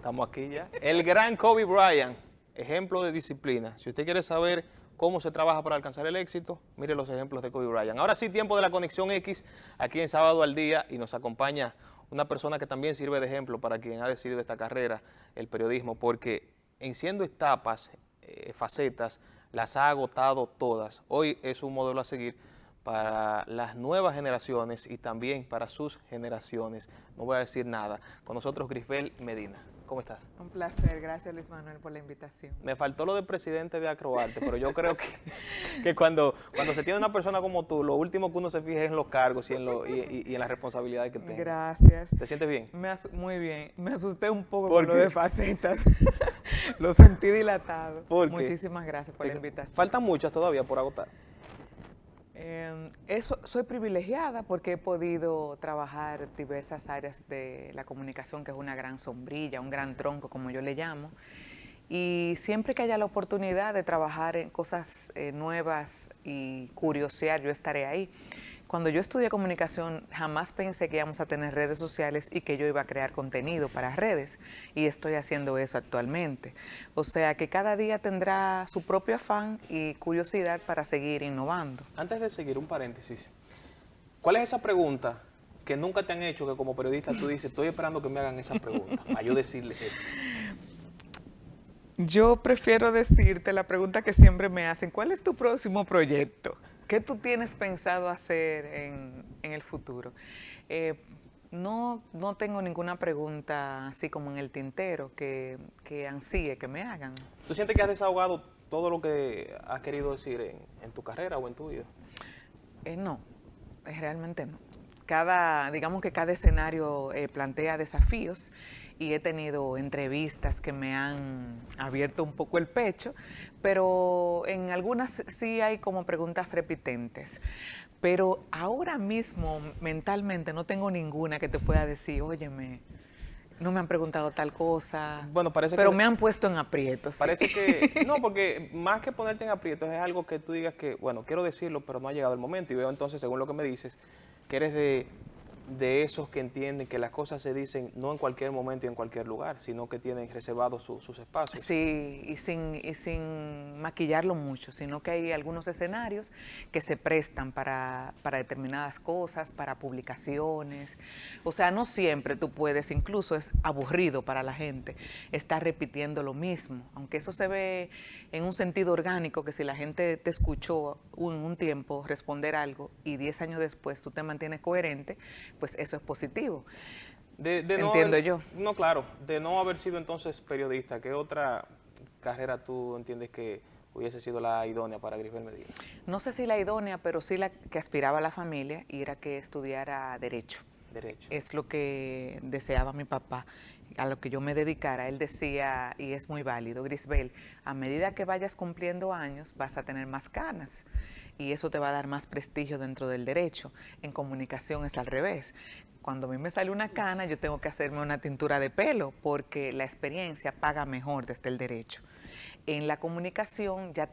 Estamos aquí ya. El gran Kobe Bryant, ejemplo de disciplina. Si usted quiere saber cómo se trabaja para alcanzar el éxito, mire los ejemplos de Kobe Bryant. Ahora sí, tiempo de la Conexión X, aquí en Sábado al Día, y nos acompaña una persona que también sirve de ejemplo para quien ha decidido esta carrera, el periodismo, porque en siendo etapas, facetas, las ha agotado todas. Hoy es un modelo a seguir para las nuevas generaciones y también para sus generaciones. No voy a decir nada. Con nosotros Grisbel Medina. ¿Cómo estás? Un placer, gracias Luis Manuel por la invitación. Me faltó lo de presidente de Acroarte, pero yo creo que cuando se tiene una persona como tú, lo último que uno se fija es en los cargos y en las responsabilidades que tiene. Gracias. ¿Te sientes bien? Muy bien. Me asusté un poco ¿Por con lo qué? de facetas. Lo sentí dilatado. ¿Por qué? Muchísimas gracias por la invitación. Faltan muchas todavía por agotar. Soy privilegiada porque he podido trabajar diversas áreas de la comunicación, que es una gran sombrilla, un gran tronco, como yo le llamo. Y siempre que haya la oportunidad de trabajar en cosas nuevas y curiosear, yo estaré ahí. Cuando yo estudié comunicación, jamás pensé que íbamos a tener redes sociales y que yo iba a crear contenido para redes. Y estoy haciendo eso actualmente. O sea que cada día tendrá su propio afán y curiosidad para seguir innovando. Antes de seguir, un paréntesis. ¿Cuál es esa pregunta que nunca te han hecho, que como periodista tú dices, estoy esperando que me hagan esa pregunta, para yo decirles esto? Yo prefiero decirte la pregunta que siempre me hacen: ¿cuál es tu próximo proyecto? ¿Qué tú tienes pensado hacer en el futuro? No tengo ninguna pregunta así como en el tintero que ansíe que me hagan. ¿Tú sientes que has desahogado todo lo que has querido decir en tu carrera o en tu vida? No, realmente no. Digamos que cada escenario plantea desafíos y he tenido entrevistas que me han abierto un poco el pecho, pero en algunas sí hay como preguntas repitentes. Pero ahora mismo, mentalmente, no tengo ninguna que te pueda decir, óyeme, no me han preguntado tal cosa, bueno, pero me han puesto en aprietos. ¿Sí? Parece que, no, porque más que ponerte en aprietos es algo que tú digas que, bueno, quiero decirlo, pero no ha llegado el momento. Y veo entonces, según lo que me dices, que eres de esos que entienden que las cosas se dicen no en cualquier momento y en cualquier lugar, sino que tienen reservados sus espacios. Sí, y sin maquillarlo mucho, sino que hay algunos escenarios que se prestan para determinadas cosas, para publicaciones. O sea, no siempre tú puedes, incluso es aburrido para la gente estar repitiendo lo mismo, aunque eso se ve en un sentido orgánico, que si la gente te escuchó en un tiempo responder algo y 10 años después tú te mantienes coherente, pues eso es positivo. Entiendo yo. No, claro, de no haber sido entonces periodista, ¿qué otra carrera tú entiendes que hubiese sido la idónea para Grisbel Medina? No sé si la idónea, pero sí la que aspiraba a la familia, y era que estudiara Derecho. Derecho. Es lo que deseaba mi papá, a lo que yo me dedicara. Él decía, y es muy válido, Grisbel, a medida que vayas cumpliendo años vas a tener más canas y eso te va a dar más prestigio dentro del derecho. En comunicación es al revés. Cuando a mí me sale una cana, yo tengo que hacerme una tintura de pelo porque la experiencia paga mejor desde el derecho. En la comunicación ya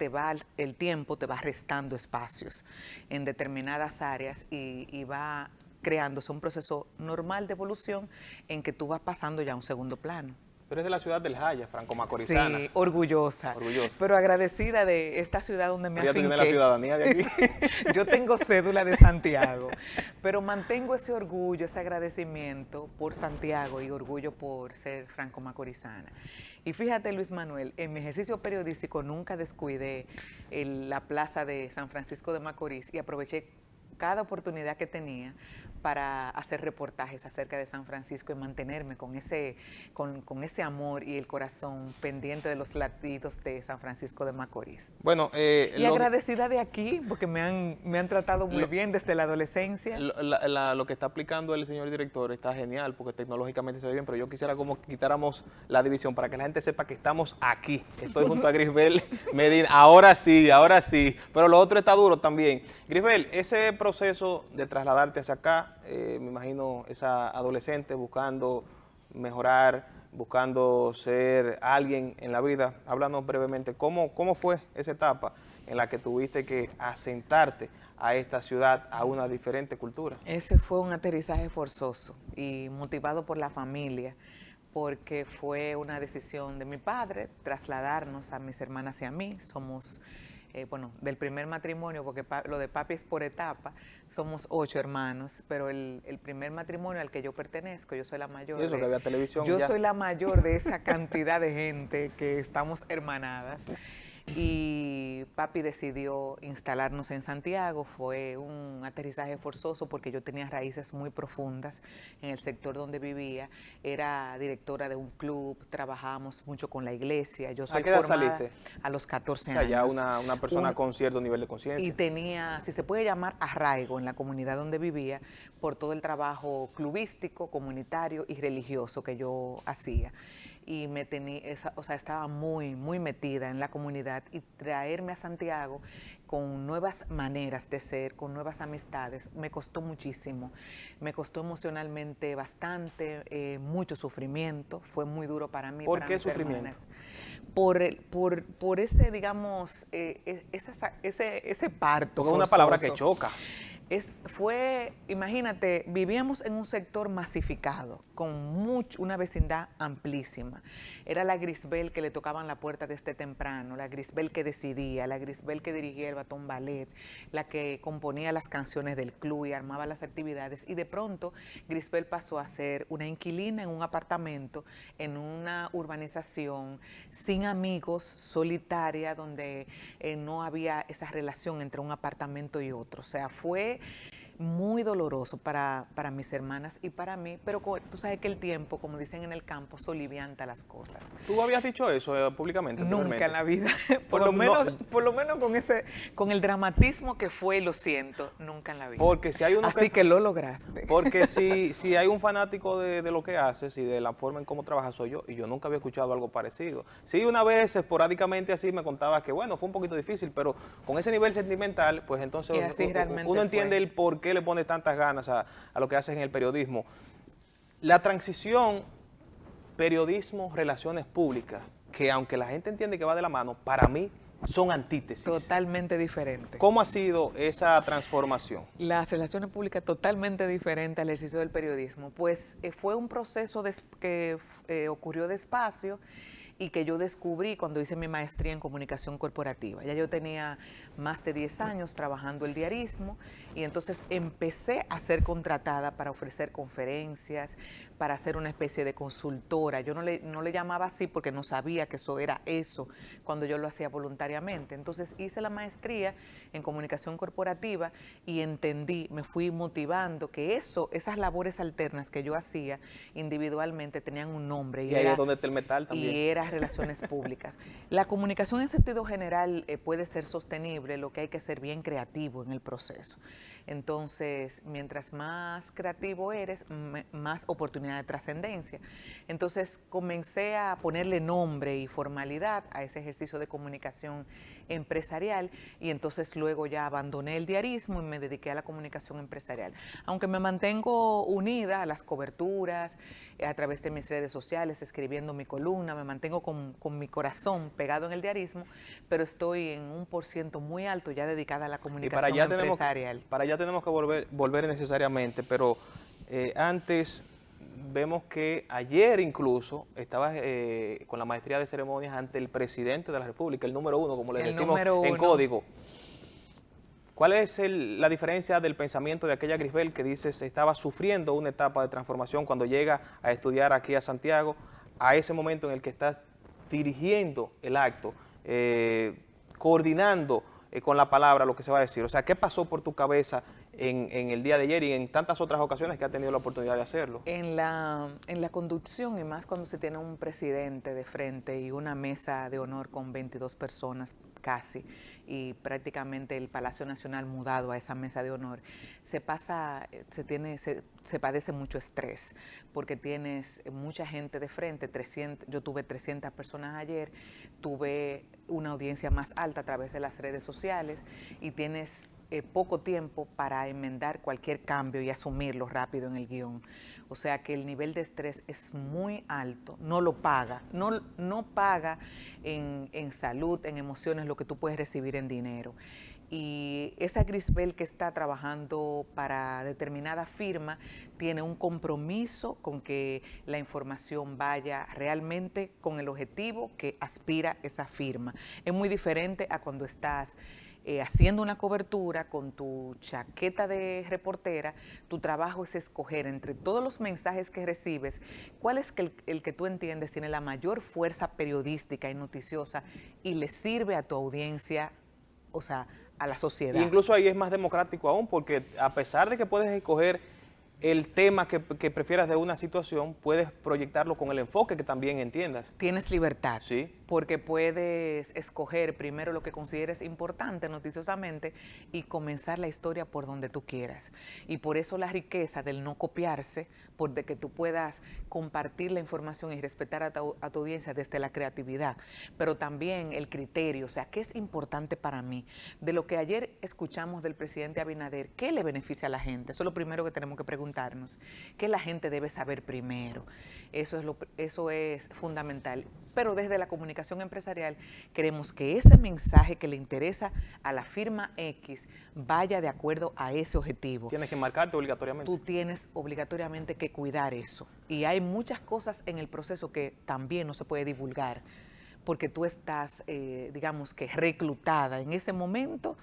el tiempo te va restando espacios en determinadas áreas y va creándose un proceso normal de evolución en que tú vas pasando ya a un segundo plano. Pero es de la ciudad del Jaya, Franco Macorizana. Sí, orgullosa. Orgullosa. Pero agradecida de esta ciudad donde me afinqué. Ya tiene la ciudadanía de aquí. Yo tengo cédula de Santiago, pero mantengo ese orgullo, ese agradecimiento por Santiago y orgullo por ser Franco Macorizana. Y fíjate, Luis Manuel, en mi ejercicio periodístico nunca descuidé la plaza de San Francisco de Macorís y aproveché cada oportunidad que tenía para hacer reportajes acerca de San Francisco y mantenerme con ese amor y el corazón pendiente de los latidos de San Francisco de Macorís. Bueno, y agradecida de aquí, porque me han tratado muy bien desde la adolescencia. Lo que está aplicando el señor director está genial, porque tecnológicamente se ve bien, pero yo quisiera como que quitáramos la división para que la gente sepa que estamos aquí. Estoy junto a Grisbel Medina. Ahora sí, pero lo otro está duro también. Grisbel, ese proceso de trasladarte hacia acá, me imagino esa adolescente buscando mejorar, buscando ser alguien en la vida. Háblanos brevemente, ¿cómo fue esa etapa en la que tuviste que asentarte a esta ciudad, a una diferente cultura? Ese fue un aterrizaje forzoso y motivado por la familia, porque fue una decisión de mi padre trasladarnos a mis hermanas y a mí. Somos, bueno, del primer matrimonio, porque lo de papi es por etapa, somos 8 hermanos, pero el primer matrimonio al que yo pertenezco, yo soy la mayor. Y eso, que había televisión Yo ya. soy la mayor de esa cantidad de gente que estamos hermanadas. Y papi decidió instalarnos en Santiago. Fue un aterrizaje forzoso porque yo tenía raíces muy profundas en el sector donde vivía. Era directora de un club, trabajábamos mucho con la iglesia. Yo soy ¿A qué edad formada saliste? a los 14 O sea, años. ya una persona con cierto nivel de Y conciencia. tenía, si se puede llamar, arraigo en la comunidad donde vivía por todo el trabajo clubístico, comunitario y religioso que yo hacía. Y me tenía, o sea, estaba muy, muy metida en la comunidad, y traerme a Santiago con nuevas maneras de ser, con nuevas amistades, me costó muchísimo. Me costó emocionalmente bastante, mucho sufrimiento, fue muy duro para mí. ¿Por para qué mis sufrimiento? hermanas. Por ese, digamos, ese parto Porque es una forzoso. palabra que choca. Imagínate, vivíamos en un sector masificado, con una vecindad amplísima. Era la Grisbel que le tocaban la puerta desde temprano, la Grisbel que decidía, la Grisbel que dirigía el Batón Ballet, la que componía las canciones del club y armaba las actividades. Y de pronto, Grisbel pasó a ser una inquilina en un apartamento, en una urbanización, sin amigos, solitaria, donde no había esa relación entre un apartamento y otro. O sea, fue muy doloroso para mis hermanas y para mí, pero tú sabes que el tiempo, como dicen en el campo, solivianta las cosas. ¿Tú habías dicho eso públicamente anteriormente? Nunca en la vida, por No, lo menos con el dramatismo que fue, lo siento, nunca en la vida. Porque si hay uno Así que lo lograste. Porque si hay un fanático de lo que haces y de la forma en cómo trabajas, soy yo, y yo nunca había escuchado algo parecido. Sí, una vez esporádicamente así me contaba que bueno, fue un poquito difícil, pero con ese nivel sentimental, pues entonces uno entiende el por qué le pone tantas ganas a lo que haces en el periodismo. La transición periodismo, relaciones públicas, que aunque la gente entiende que va de la mano, para mí son antítesis. Totalmente diferente. ¿Cómo ha sido esa transformación? Las relaciones públicas totalmente diferente al ejercicio del periodismo. Pues fue un proceso que ocurrió despacio y que yo descubrí cuando hice mi maestría en comunicación corporativa. Ya yo tenía más de 10 años trabajando el diarismo, y entonces empecé a ser contratada para ofrecer conferencias, para hacer una especie de consultora. Yo no le llamaba así porque no sabía que eso era eso cuando yo lo hacía voluntariamente. Entonces hice la maestría en comunicación corporativa y entendí, me fui motivando que esas labores alternas que yo hacía individualmente tenían un nombre. Y ahí es donde está el metal también. Y era relaciones públicas. La comunicación en sentido general puede ser sostenible, lo que hay que ser bien creativo en el proceso. Entonces, mientras más creativo eres, más oportunidad de trascendencia. Entonces, comencé a ponerle nombre y formalidad a ese ejercicio de comunicación empresarial, y entonces luego ya abandoné el diarismo y me dediqué a la comunicación empresarial. Aunque me mantengo unida a las coberturas, a través de mis redes sociales, escribiendo mi columna, me mantengo con mi corazón pegado en el diarismo, pero estoy en un % muy alto ya dedicada a la comunicación empresarial. Para allá tenemos que volver necesariamente, pero antes vemos que ayer incluso estabas con la maestría de ceremonias ante el presidente de la República, el número 1, como le decimos en código. ¿Cuál es la diferencia del pensamiento de aquella Grisbel que dices estaba sufriendo una etapa de transformación cuando llega a estudiar aquí a Santiago, a ese momento en el que estás dirigiendo el acto, coordinando con la palabra lo que se va a decir? O sea, ¿qué pasó por tu cabeza en el día de ayer y en tantas otras ocasiones que ha tenido la oportunidad de hacerlo? En la conducción, y más cuando se tiene un presidente de frente y una mesa de honor con 22 personas casi, y prácticamente el Palacio Nacional mudado a esa mesa de honor, se padece mucho estrés, porque tienes mucha gente de frente. Yo tuve 300 personas ayer, tuve una audiencia más alta a través de las redes sociales, y tienes poco tiempo para enmendar cualquier cambio y asumirlo rápido en el guión. O sea que el nivel de estrés es muy alto, no lo paga, no paga en salud, en emociones, lo que tú puedes recibir en dinero. y esa Grisbel que está trabajando para determinada firma tiene un compromiso con que la información vaya realmente con el objetivo que aspira esa firma. Es muy diferente a cuando estás haciendo una cobertura con tu chaqueta de reportera. Tu trabajo es escoger entre todos los mensajes que recibes cuál es el que tú entiendes tiene la mayor fuerza periodística y noticiosa y le sirve a tu audiencia, o sea, a la sociedad. Incluso ahí es más democrático aún, porque a pesar de que puedes escoger el tema que prefieras de una situación, puedes proyectarlo con el enfoque que también entiendas. Tienes libertad, Sí. porque puedes escoger primero lo que consideres importante noticiosamente y comenzar la historia por donde tú quieras. Y por eso la riqueza del no copiarse, de que tú puedas compartir la información y respetar a tu audiencia desde la creatividad, pero también el criterio, o sea, ¿qué es importante para mí? De lo que ayer escuchamos del presidente Abinader, ¿qué le beneficia a la gente? Eso es lo primero que tenemos que preguntarnos. ¿Qué la gente debe saber primero? Eso es fundamental. Pero desde la comunicación empresarial queremos que ese mensaje que le interesa a la firma X vaya de acuerdo a ese objetivo. Tienes que marcarte obligatoriamente. Tú tienes obligatoriamente que cuidar eso. Y hay muchas cosas en el proceso que también no se puede divulgar, porque tú estás, digamos que reclutada en ese momento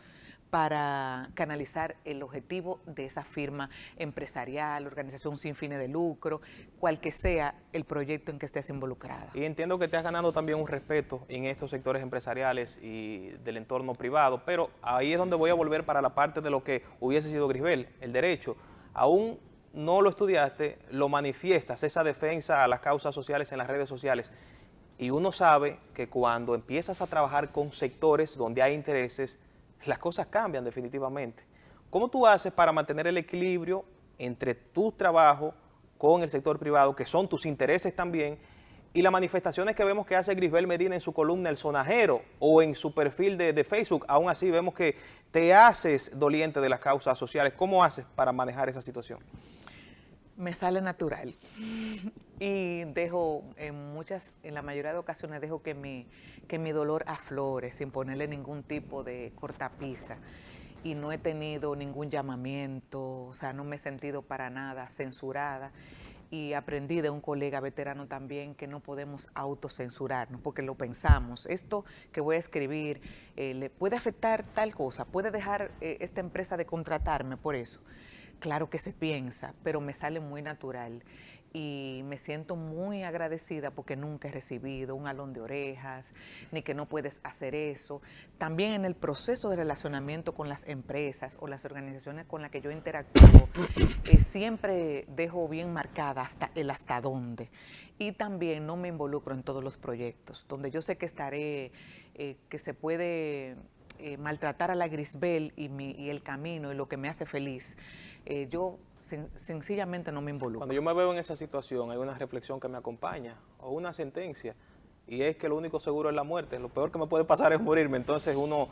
para canalizar el objetivo de esa firma empresarial, organización sin fines de lucro, cual que sea el proyecto en que estés involucrada. Y entiendo que te has ganado también un respeto en estos sectores empresariales y del entorno privado, pero ahí es donde voy a volver para la parte de lo que hubiese sido Grisbel, el derecho. Aún no lo estudiaste, lo manifiestas, esa defensa a las causas sociales en las redes sociales. Y uno sabe que cuando empiezas a trabajar con sectores donde hay intereses, las cosas cambian definitivamente. ¿Cómo tú haces para mantener el equilibrio entre tu trabajo con el sector privado, que son tus intereses también, y las manifestaciones que vemos que hace Grisbel Medina en su columna El Sonajero o en su perfil de Facebook? Aún así vemos que te haces doliente de las causas sociales. ¿Cómo haces para manejar esa situación? Me sale natural y dejo en la mayoría de ocasiones dejo que mi dolor aflore sin ponerle ningún tipo de cortapisa, y no he tenido ningún llamamiento, o sea, no me he sentido para nada censurada, y aprendí de un colega veterano también que no podemos autocensurarnos porque lo pensamos. Esto que voy a escribir le puede afectar tal cosa, puede dejar esta empresa de contratarme por eso. Claro que se piensa, pero me sale muy natural y me siento muy agradecida porque nunca he recibido un jalón de orejas, ni que no puedes hacer eso. También en el proceso de relacionamiento con las empresas o las organizaciones con las que yo interactúo, siempre dejo bien marcada hasta dónde. Y también no me involucro en todos los proyectos, donde yo sé que estaré, que se puede maltratar a la Grisbel y el camino y lo que me hace feliz. Yo sencillamente no me involucro. Cuando yo me veo en esa situación, hay una reflexión que me acompaña, o una sentencia, y es que lo único seguro es la muerte. Lo peor que me puede pasar es morirme. Entonces uno,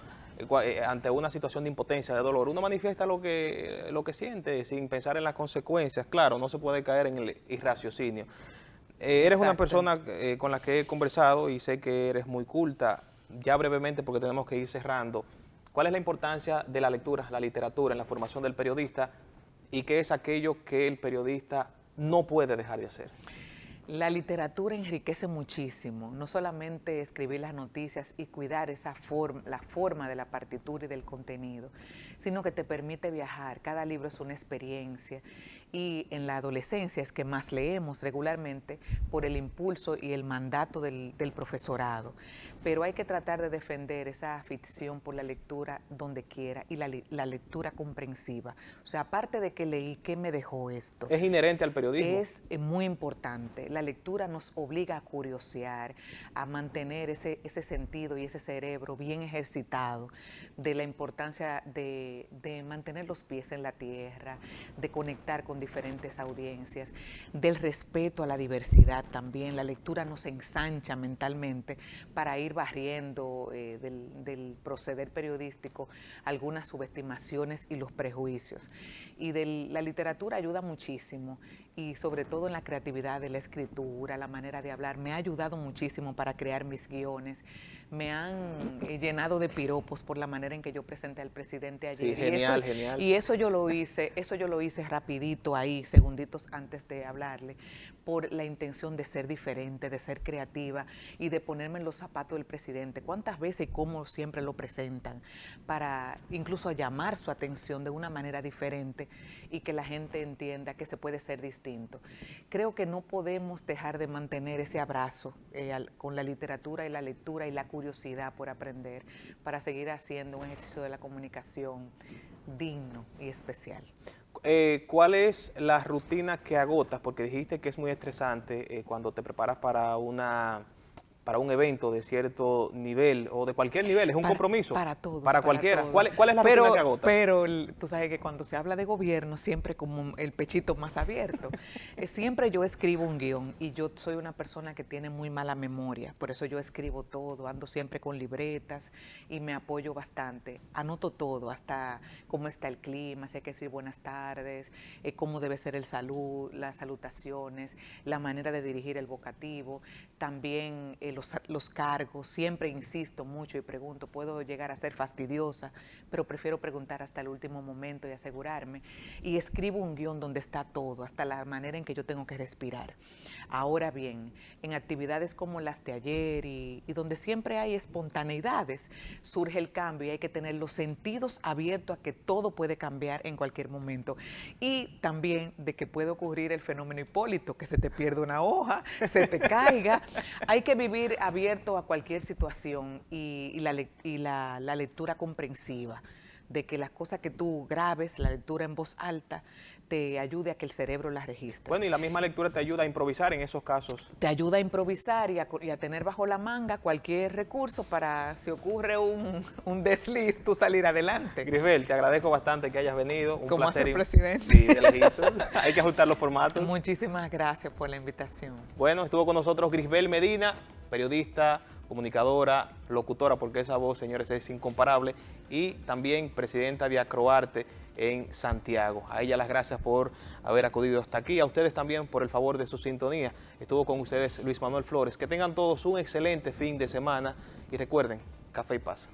ante una situación de impotencia, de dolor, uno manifiesta lo que siente sin pensar en las consecuencias. Claro, no se puede caer en el irraciocinio. Eres una persona con la que he conversado y sé que eres muy culta. Ya brevemente, porque tenemos que ir cerrando, ¿cuál es la importancia de la lectura, la literatura en la formación del periodista, y qué es aquello que el periodista no puede dejar de hacer? La literatura enriquece muchísimo, no solamente escribir las noticias y cuidar la forma de la partitura y del contenido, sino que te permite viajar. Cada libro es una experiencia, y en la adolescencia es que más leemos regularmente por el impulso y el mandato del profesorado. Pero hay que tratar de defender esa afición por la lectura donde quiera, y la lectura comprensiva. O sea, aparte de que leí, ¿qué me dejó esto? Es inherente al periodismo. Es muy importante. La lectura nos obliga a curiosear, a mantener ese sentido y ese cerebro bien ejercitado, de la importancia de mantener los pies en la tierra, de conectar con con diferentes audiencias, del respeto a la diversidad también. La lectura nos ensancha mentalmente para ir barriendo del proceder periodístico algunas subestimaciones y los prejuicios. Y la literatura ayuda muchísimo, y sobre todo en la creatividad de la escritura, la manera de hablar. Me ha ayudado muchísimo para crear mis guiones. Me han llenado de piropos por la manera en que yo presenté al presidente ayer. Sí, genial, genial. Y eso yo lo hice rapidito ahí, segunditos antes de hablarle, por la intención de ser diferente, de ser creativa y de ponerme en los zapatos del presidente. ¿Cuántas veces y cómo siempre lo presentan? Para incluso llamar su atención de una manera diferente y que la gente entienda que se puede ser distinto. Creo que no podemos dejar de mantener ese abrazo con la literatura y la lectura y la curiosidad por aprender, para seguir haciendo un ejercicio de la comunicación digno y especial. ¿Cuál es la rutina que agotas? Porque dijiste que es muy estresante cuando te preparas para un evento de cierto nivel o de cualquier nivel, es un compromiso. Para todos. Para cualquiera. ¿Cuál es la rutina que agotas? Pero tú sabes que cuando se habla de gobierno, siempre como el pechito más abierto. Siempre yo escribo un guión, y yo soy una persona que tiene muy mala memoria, por eso yo escribo todo, ando siempre con libretas y me apoyo bastante. Anoto todo, hasta cómo está el clima, si hay que decir buenas tardes, cómo debe ser las salutaciones, la manera de dirigir el vocativo, también los cargos. Siempre insisto mucho y pregunto, puedo llegar a ser fastidiosa, pero prefiero preguntar hasta el último momento y asegurarme. Y escribo un guión donde está todo, hasta la manera en que yo tengo que respirar. Ahora bien, en actividades como las de ayer y donde siempre hay espontaneidades, surge el cambio y hay que tener los sentidos abiertos a que todo puede cambiar en cualquier momento. Y también de que puede ocurrir el fenómeno Hipólito, que se te pierda una hoja, se te caiga. Hay que vivir abierto a cualquier situación y la lectura comprensiva, de que las cosas que tú grabes, la lectura en voz alta, te ayude a que el cerebro las registre. Bueno, y la misma lectura te ayuda a improvisar en esos casos. Te ayuda a improvisar y a tener bajo la manga cualquier recurso para, si ocurre un desliz, tú salir adelante. Grisbel, te agradezco bastante que hayas venido. Un como placer. hace el presidente. Sí, de lejitos. Hay que ajustar los formatos. Muchísimas gracias por la invitación. Bueno, estuvo con nosotros Grisbel Medina, periodista, comunicadora, locutora, porque esa voz, señores, es incomparable, y también presidenta de Acroarte en Santiago. A ella las gracias por haber acudido hasta aquí, a ustedes también por el favor de su sintonía. Estuvo con ustedes Luis Manuel Flores. Que tengan todos un excelente fin de semana y recuerden, Café y Paz.